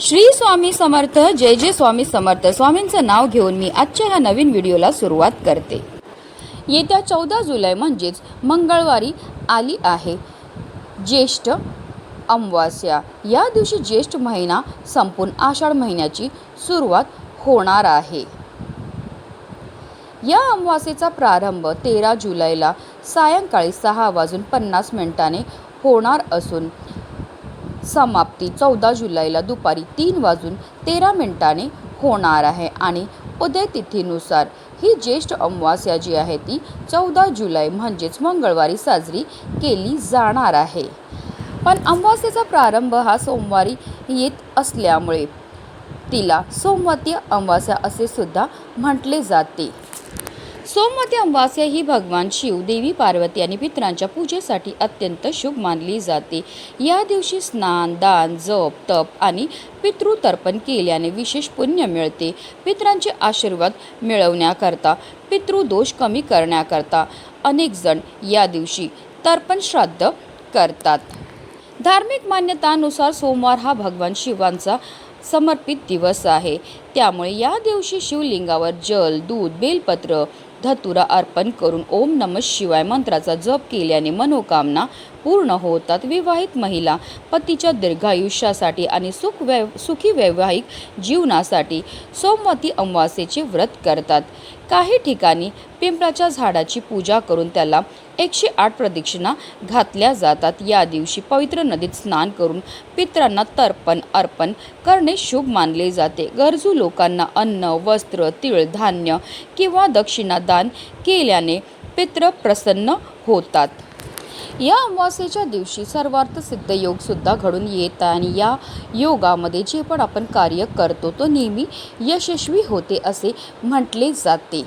श्री स्वामी समर्थ. जय जय स्वामी समर्थ. स्वामींचं नाव घेऊन मी आजच्या ह्या नवीन व्हिडिओला सुरुवात करते. येत्या 14 जुलै म्हणजेच मंगळवारी आली आहे ज्येष्ठ अमावास्या. या दिवशी ज्येष्ठ महिना संपून आषाढ महिन्याची सुरुवात होणार आहे. या अमावास्येचा प्रारंभ 13 जुलैला सायंकाळी 6:50 होणार असून समाप्ती 14 जुलैला दुपारी 3:13 होणार आहे. आणि उदय तिथीनुसार ही ज्येष्ठ अमावास्या जी आहे ती 14 जुलै म्हणजेच मंगळवारी साजरी केली जाणार आहे. पण अमावास्येचा प्रारंभ हा सोमवारी येत असल्यामुळे तिला सोमवती अमावास्या असे सुद्धा म्हटले जाते. सोमवती अमावास्या ही भगवान शिव, देवी पार्वती आणि पितरांच्या पूजेसाठी अत्यंत शुभ मानली जाते. या दिवशी स्नान, दान, जप, तप आणि पितृतर्पण केल्याने विशेष पुण्य मिळते. पितरांचे आशीर्वाद मिळवण्याकरता, पितृदोष कमी करण्याकरता अनेक जण या दिवशी तर्पण श्राद्ध करतात. धार्मिक मान्यतानुसार सोमवार हा भगवान शिवांचा समर्पित दिवस आहे. त्यामुळे या दिवशी शिवलिंगावर जल, दूध, बेलपत्र, धतुरा अर्पण करून ओम नमः शिवाय मंत्राचा जप केल्याने मनोकामना पूर्ण होतात. विवाहित महिला पतीच्या दीर्घायुष्यासाठी आणि सुखी वैवाहिक जीवनासाठी सोमवती अमावास्येचे व्रत करतात. काही ठिकाणी पिंपळाच्या झाडाची पूजा करून त्याला 108 प्रदक्षिणा घातल्या जातात. या दिवशी पवित्र नदीत स्नान करून पितरांना तर्पण अर्पण करणे शुभ मानले जाते. गरजू लोकांना अन्न, वस्त्र, तीळ, धान्य किंवा दक्षिणा दान केल्याने पितृ प्रसन्न होतात. या अमावास्येच्या दिवशी सर्वार्थ सिद्ध योग सुद्धा घडून येत आणि या योगामध्ये जे पण आपण कार्य करतो तो नेहमी यशस्वी होते असे म्हटले जाते.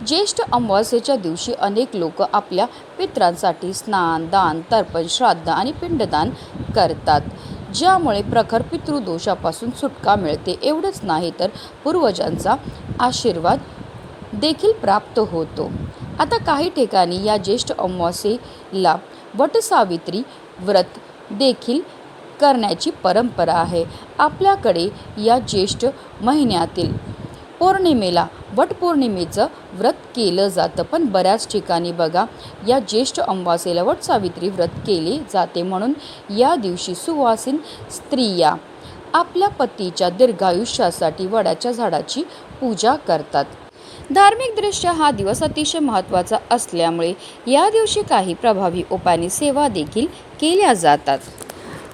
ज्येष्ठ अमावास्येच्या दिवशी अनेक लोक आपल्या पितरांसाठी स्नान, दान, तर्पण, श्राद्ध आणि पिंडदान करतात, ज्यामुळे प्रखर पितृदोषापासून सुटका मिळते. एवढंच नाही तर पूर्वजांचा आशीर्वाद देखील प्राप्त होतो. आता काही ठिकाणी या ज्येष्ठ अमावास्येला वटसावित्री व्रत देखील करण्याची परंपरा आहे. आपल्याकडे या ज्येष्ठ महिन्यातील पौर्णिमेला वटपौर्णिमेचं व्रत केलं जातं, पण बऱ्याच ठिकाणी बघा या ज्येष्ठ अमावास्येला वटसावित्री व्रत केले जाते. म्हणून या दिवशी सुवासिन स्त्रिया आपल्या पतीच्या दीर्घायुष्यासाठी वडाच्या झाडाची पूजा करतात. धार्मिकदृष्ट्या हा दिवस अतिशय महत्त्वाचा असल्यामुळे या दिवशी काही प्रभावी उपायांनी सेवा देखील केल्या जातात.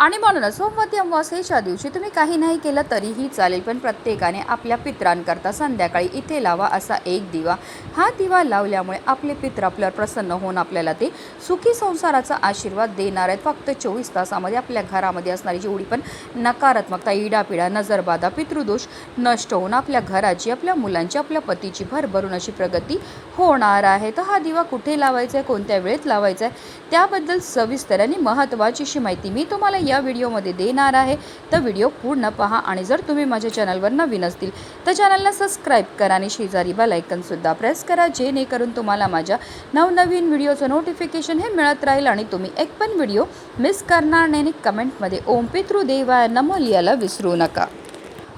आणि म्हणूनच सोमवती अमावास्येच्या दिवशी तुम्ही काही नाही केलं तरीही चालेल, पण प्रत्येकाने आपल्या पितरांकरता संध्याकाळी इथे लावा असा एक दिवा. हा दिवा लावल्यामुळे आपले पित्र आपल्यावर प्रसन्न होऊन आपल्याला ते सुखी संसाराचा आशीर्वाद देणार आहेत. फक्त 24 तासामध्ये आपल्या घरामध्ये असणारी जेवढी पण नकारात्मकता, इडापिडा, नजरबाधा, पितृदोष नष्ट होऊन आपल्या घराची, आपल्या मुलांची, आपल्या पतीची भरभरून अशी प्रगती होणार आहे. तर हा दिवा कुठे लावायचा आहे, कोणत्या वेळेत लावायचा आहे, त्याबद्दल सविस्तर आणि महत्त्वाची अशी माहिती मी तुम्हाला या व्हिडिओमध्ये देणार आहे. तर व्हिडिओ पूर्ण पहा. आणि जर तुम्ही माझ्या चॅनलवर नवीन असतील तर चॅनलला सबस्क्राईब करा आणि शेजारी बेल आयकॉनसुद्धा प्रेस करा, जेणेकरून तुम्हाला माझ्या नवनवीन व्हिडिओचं नोटिफिकेशन हे मिळत राहील आणि तुम्ही एक पण व्हिडिओ मिस करणार नाही. कमेंटमध्ये ओम पितृदेवाय नमः लिहायला विसरू नका.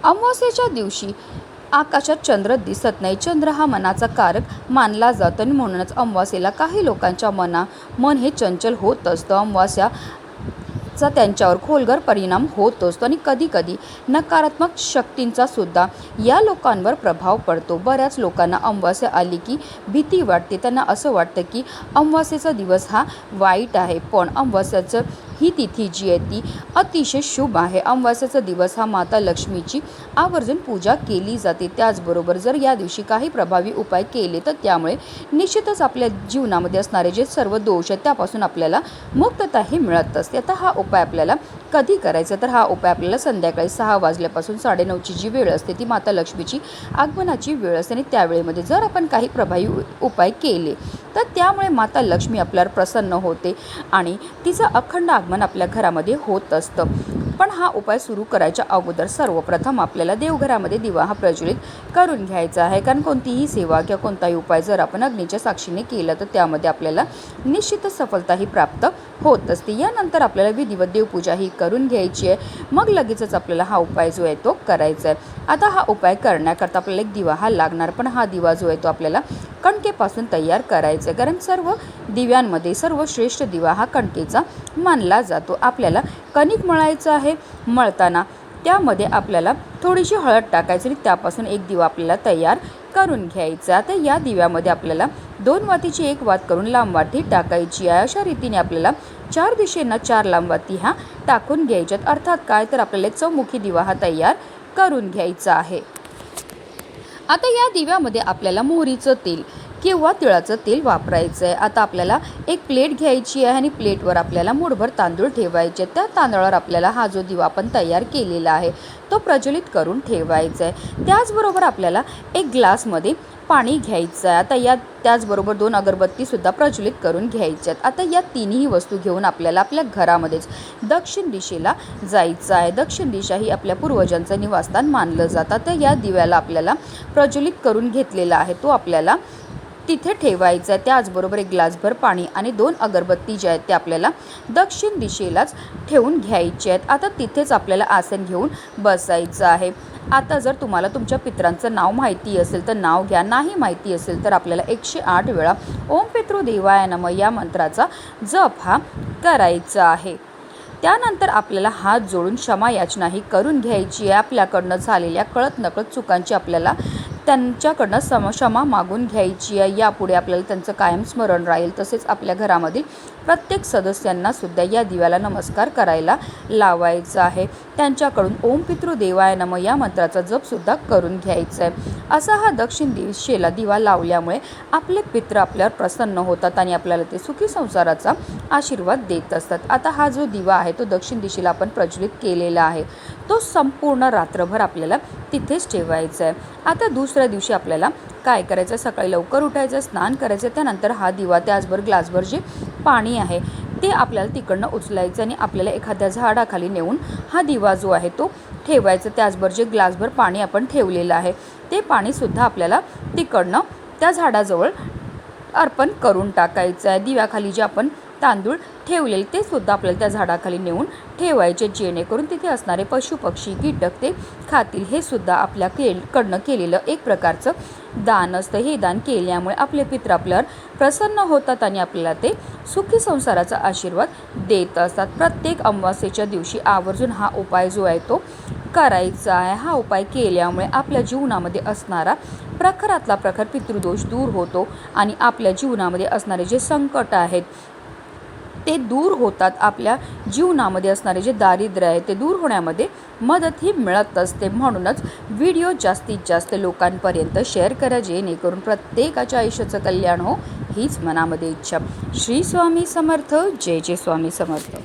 अमावास्येच्या दिवशी आकाशात चंद्र दिसत नाही. चंद्र हा मनाचा कारक मानला जातो आणि म्हणूनच अमावास्येला काही लोकांच्या मन हे चंचल होत असतं. अमावास्याचा त्यांच्यावर खोलवर परिणाम होत असतो आणि कधीकधी नकारात्मक शक्तींचा सुद्धा या लोकांवर प्रभाव पडतो. बऱ्याच लोकांना अमावास्या आली की भीती वाटते. त्यांना असं वाटतं की अमावास्येचा दिवस हा वाईट आहे, पण अमावास्याचं ही तिथी जी आहे ती अतिशय शुभ आहे. अमावास्येचा दिवस हा माता लक्ष्मीची आवर्जून पूजा केली जाते. त्याचबरोबर जर या दिवशी काही प्रभावी उपाय केले तर त्यामुळे निश्चितच आपल्या जीवनामध्ये असणारे जे सर्व दोष आहेत त्यापासून आपल्याला मुक्तता ही मिळत असते. आता हा उपाय आपल्याला कधी करायचा, तर हा उपाय आपल्याला संध्याकाळी 6 वाजल्यापासून 9:30ची जी वेळ असते ती माता लक्ष्मीची आगमनाची वेळ असते आणि त्यावेळेमध्ये जर आपण काही प्रभावी उपाय केले तर त्यामुळे माता लक्ष्मी आपल्यावर प्रसन्न होते आणि तिचं अखंड आगमन आपल्या घरामध्ये होत असतं. पण हा उपाय सुरू करायच्या अगोदर सर्वप्रथम आपल्याला देवघरामध्ये दिवा हा प्रज्वलित करून घ्यायचा आहे, कारण कोणतीही सेवा किंवा कोणताही उपाय जर आपण अग्नीच्या साक्षीने केला तर त्यामध्ये आपल्याला निश्चितच सफलता ही प्राप्त होत असते। यानंतर आपल्याला विधिवत देवपूजा ही करून घ्यायची आहे, मग लगेचच आपल्याला हा उपाय जो आहे तो करायचा आहे। आता हा उपाय करण्याकरता आपल्याला एक दिवा हा लागणार, पण हा दिवा जो आहे तो आपल्याला कणकेपासून तयार करायचा आहे, कारण सर्व दिव्यांमध्ये सर्वश्रेष्ठ दिवा हा कणकेचा मानला जातो। आपल्याला कणिक मळायचं आहे, मळताना त्यामध्ये आपल्याला थोडीशी हळद टाकायची आणि त्यापासून एक दिवा आपल्याला तयार करून घ्यायचा। आता या दिव्यामध्ये आपल्याला 2 वातीची 1 वात करून लांब वाती टाकायची आहे। अशा रीतीने आपल्याला 4 दिशेंना 4 लांब वाती ह्या टाकून घ्यायच्यात। अर्थात काय तर आपल्याला एक चौमुखी दिवा हा तयार करून घ्यायचा आहे। आता या दिव्यामध्ये आपल्याला मोहरीचं तेल किंवा तिळाचं तेल वापरायचं आहे। आता आपल्याला एक प्लेट घ्यायची आहे आणि प्लेटवर आपल्याला मूठभर तांदूळ ठेवायचे। त्या तांदळावर आपल्याला हा जो दिवा आपण तयार केलेला आहे तो प्रज्वलित करून ठेवायचा आहे। त्याचबरोबर आपल्याला एक ग्लासमध्ये पाणी घ्यायचं आहे। आता त्याचबरोबर 2 अगरबत्तीसुद्धा प्रज्वलित करून घ्यायच्यात। आता या तिन्ही वस्तू घेऊन आपल्याला आपल्या घरामध्येच दक्षिण दिशेला जायचं आहे। दक्षिण दिशा ही आपल्या पूर्वजांचं निवासस्थान मानलं जातं। तर या दिव्याला आपल्याला प्रज्वलित करून घेतलेला आहे तो आपल्याला तिथे ठेवायचं आहे। त्याचबरोबर एक ग्लासभर पाणी आणि 2 अगरबत्ती ज्या आहेत त्या आपल्याला दक्षिण दिशेलाच ठेवून घ्यायचे आहेत। आता तिथेच आपल्याला आसन घेऊन बसायचं आहे। आता जर तुम्हाला तुमच्या पितरांचं नाव माहिती असेल तर नाव घ्या, नाही माहिती असेल तर आपल्याला 108 वेळा ओम पितृदेवाय नमः या मंत्राचा जप हा करायचा आहे। त्यानंतर आपल्याला हात जोडून क्षमा याचना ही करून घ्यायची आहे। आपल्याकडनं झालेल्या कळत नकळत चुकांची आपल्याला त्यांच्याकडनं क्षमा मागून घ्यायची आहे। यापुढे आपल्याला त्यांचं कायम स्मरण राहील। तसेच आपल्या घरामधील प्रत्येक सदस्यांना सुद्धा या दिव्याला नमस्कार करायला लावायचा आहे। त्यांच्याकडून ओम पितृदेवाय नमः या मंत्राचा जपसुद्धा करून घ्यायचा आहे। असा हा दक्षिण दिशेला दिवा लावल्यामुळे आपले पितृ आपल्यावर प्रसन्न होतात आणि आपल्याला ते सुखी संसाराचा आशीर्वाद देत असतात। आता हा जो दिवा आहे तो दक्षिण दिशेला आपण प्रज्वलित केलेला आहे, तो संपूर्ण रात्रभर आपल्याला तिथेच ठेवायचा आहे। आता दुसऱ्या दिवशी आपल्याला काय करायचं, सकाळी लवकर उठायचं, स्नान करायचं, त्यानंतर हा दिवा त्याचबरोबर ग्लासभर जे पाणी आहे ते आपल्याला तिकडनं उचलायचं आणि आपल्याला एखाद्या झाडाखाली नेऊन हा दिवा जो आहे तो ठेवायचा। त्याचबरोबर जे ग्लासभर पाणी आपण ठेवलेलं आहे ते पाणीसुद्धा आपल्याला तिकडनं त्या झाडाजवळ अर्पण करून टाकायचं आहे। दिव्याखाली जे आपण तांदूळ ठेवलेले ते सुद्धा आपल्याला त्या झाडाखाली नेऊन ठेवायचे, जेणेकरून तिथे असणारे पशु पक्षी कीटक ते खातील। हे सुद्धा आपल्याकडनं केलेलं एक प्रकारचं दान असतं। हे दान केल्यामुळे आपले पितृ आपल्यावर प्रसन्न होतात आणि आपल्याला ते सुखी संसाराचा आशीर्वाद देत असतात। प्रत्येक अमावास्येच्या दिवशी आवर्जून हा उपाय जो आहे तो करायचा आहे। हा उपाय केल्यामुळे आपल्या जीवनामध्ये असणारा प्रखरातला प्रखर पितृदोष दूर होतो आणि आपल्या जीवनामध्ये असणारे जे संकट आहेत ते दूर होतात। आपल्या जीवनामध्ये असणारे जे दारिद्र्य आहे ते दूर होण्यामध्ये मदत ही मिळत असते। म्हणूनच व्हिडिओ जास्तीत जास्त लोकांपर्यंत शेअर करा, जेणेकरून प्रत्येकाच्या आयुष्याचं कल्याण हो हीच मनामध्ये इच्छा। श्री स्वामी समर्थ, जय जय स्वामी समर्थ।